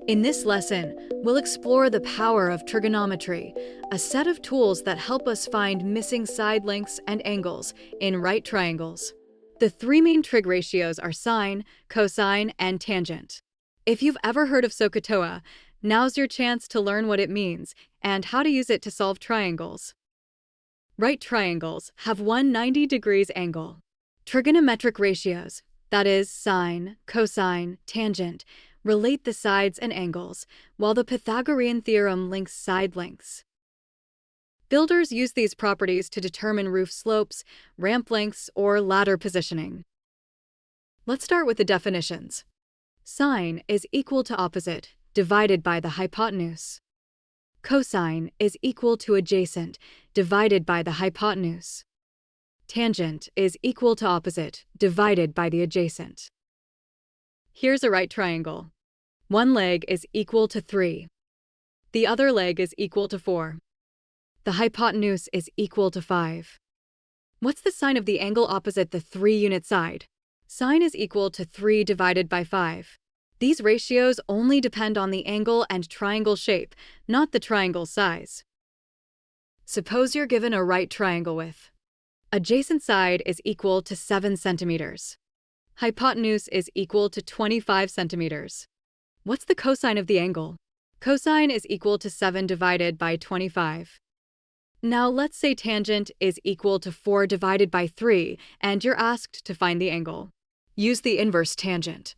In this lesson, we'll explore the power of trigonometry, a set of tools that help us find missing side lengths and angles in right triangles. The three main trig ratios are sine, cosine, and tangent. If you've ever heard of SOHCAHTOA, now's your chance to learn what it means and how to use it to solve triangles. Right triangles have one 90 degrees angle. Trigonometric ratios, that is, sine, cosine, tangent, relate the sides and angles, while the Pythagorean theorem links side lengths. Builders use these properties to determine roof slopes, ramp lengths, or ladder positioning. Let's start with the definitions. Sine is equal to opposite divided by the hypotenuse. Cosine is equal to adjacent divided by the hypotenuse. Tangent is equal to opposite divided by the adjacent. Here's a right triangle. One leg is equal to 3. The other leg is equal to 4. The hypotenuse is equal to 5. What's the sine of the angle opposite the 3-unit side? Sine is equal to 3 divided by 5. These ratios only depend on the angle and triangle shape, not the triangle size. Suppose you're given a right triangle with adjacent side is equal to 7 centimeters. Hypotenuse is equal to 25 centimeters. What's the cosine of the angle? Cosine is equal to 7 divided by 25. Now let's say tangent is equal to 4 divided by 3, and you're asked to find the angle. Use the inverse tangent.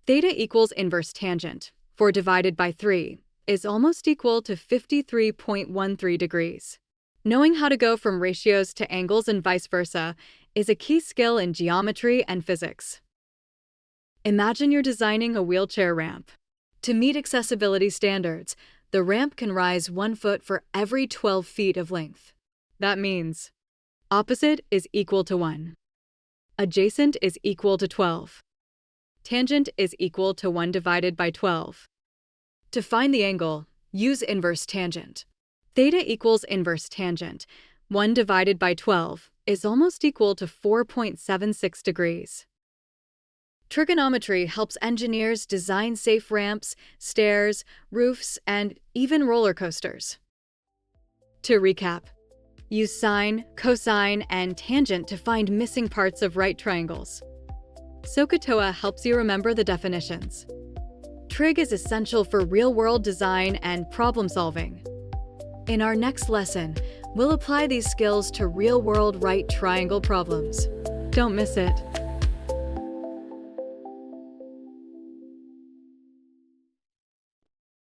Theta equals inverse tangent, 4 divided by 3, is almost equal to 53.13 degrees. Knowing how to go from ratios to angles and vice versa is a key skill in geometry and physics. Imagine you're designing a wheelchair ramp. To meet accessibility standards, the ramp can rise 1 foot for every 12 feet of length. That means opposite is equal to 1. Adjacent is equal to 12. Tangent is equal to 1 divided by 12. To find the angle, use inverse tangent. Theta equals inverse tangent. 1 divided by 12 is almost equal to 4.76 degrees. Trigonometry helps engineers design safe ramps, stairs, roofs, and even roller coasters. To recap, use sine, cosine, and tangent to find missing parts of right triangles. SOHCAHTOA helps you remember the definitions. Trig is essential for real-world design and problem-solving. In our next lesson, we'll apply these skills to real-world right triangle problems. Don't miss it.